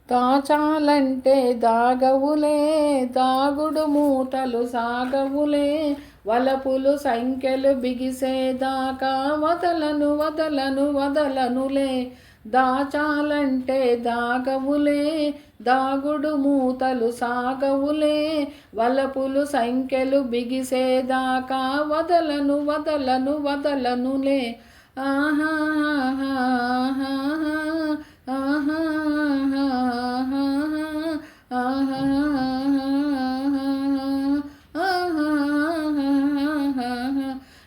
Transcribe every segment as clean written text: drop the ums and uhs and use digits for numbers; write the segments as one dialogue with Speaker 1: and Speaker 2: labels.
Speaker 1: దాచాలంటే దాగవులే, దాగుడు మూతలు సాగవులే, వలపులు సంఖ్యలు బిగిసేదాకా వదలను వదలను వదలనులే. దాచాలంటే దాగవులే, దాగుడు మూతలు సాగవులే, వలపులు సంఖ్యలు బిగిసేదాకా వదలను వదలను వదలనులే. ఆహా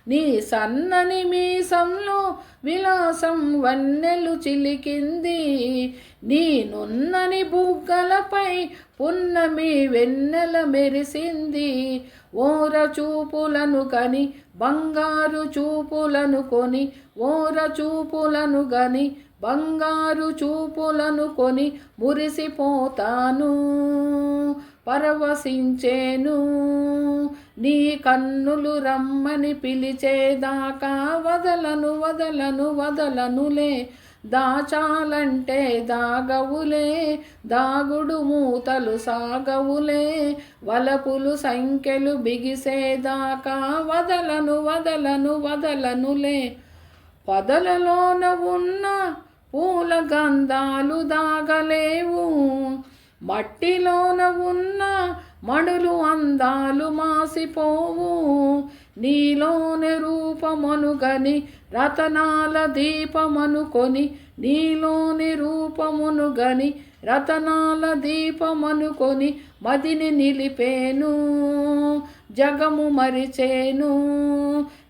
Speaker 1: నీ సన్నని మీసంలో విలాసం వన్నెలు చిలికింది, నీ నున్నని బుగ్గలపై పున్నమి వెన్నెల మెరిసింది. ఓర చూపులను కని బంగారు చూపులను కొని, ఓర చూపులను గని బంగారు చూపులను కొని మురిసిపోతాను, పరవశించేను. నీ కన్నులు రమ్మని పిలిచేదాకా వదలను వదలను వదలనులే. దాచాలంటే దాగవులే, దాగుడు మూతలు సాగవులే, వలపులు సంఖ్యలు బిగిసేదాకా వదలను వదలను వదలనులే. పదలలోన ఉన్న పూల గంధాలు దాగలేవు, మట్టిలోన ఉన్న మణులు అందాలు మాసిపోవు. నీలోని రూపమనుగని రతనాల దీపమనుకొని, నీలోని రూపమునుగని రతనాల దీపమనుకొని మదిని నిలిపేను, జగము మరిచేను.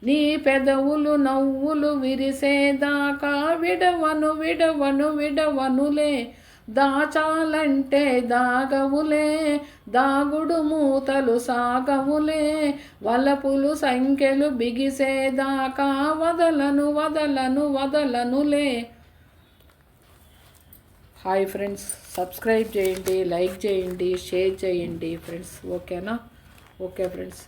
Speaker 1: నీ పెదవులు నవ్వులు విరిసేదాకా విడవను విడవను విడవనులే. దాచాలంటే దాగవులే, దాగుడు మూతలు సాగవులే, వలపులు సంఖ్యలు బిగిసేదాకా వదలను వదలను వదలనులే. హాయ్ ఫ్రెండ్స్, సబ్స్క్రైబ్ చేయండి, లైక్ చేయండి, షేర్ చేయండి ఫ్రెండ్స్. ఓకేనా? Okay friends.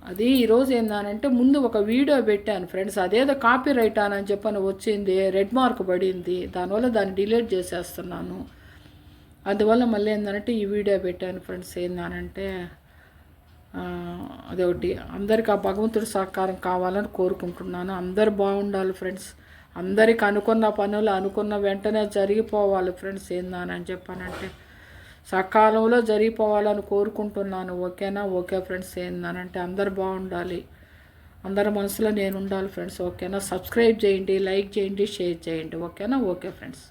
Speaker 1: అది ఈరోజు ఏందానంటే ముందు ఒక వీడియో పెట్టాను ఫ్రెండ్స్, అదేదో కాపీ రైట్ అని చెప్పని వచ్చింది, రెడ్ మార్క్ పడింది, దానివల్ల దాన్ని డిలీట్ చేసేస్తున్నాను. అందువల్ల మళ్ళీ ఏంటంటే ఈ వీడియో పెట్టాను ఫ్రెండ్స్. ఏందానంటే అదొకటి, అందరికీ ఆ భగవంతుడి సహకారం కావాలని కోరుకుంటున్నాను. అందరు బాగుండాలి ఫ్రెండ్స్, అందరికి అనుకున్న పనులు అనుకున్న వెంటనే జరిగిపోవాలి ఫ్రెండ్స్. ఏందానని చెప్పానంటే సకాలంలో జరిగిపోవాలని కోరుకుంటున్నాను. ఓకేనా? Okay friends. ఏందనంటే అందరు బాగుండాలి, అందరి మనసులో నేను ఉండాలి ఫ్రెండ్స్. ఓకేనా? సబ్స్క్రైబ్ చేయండి, లైక్ చేయండి, షేర్ చేయండి. ఓకేనా? Okay friends.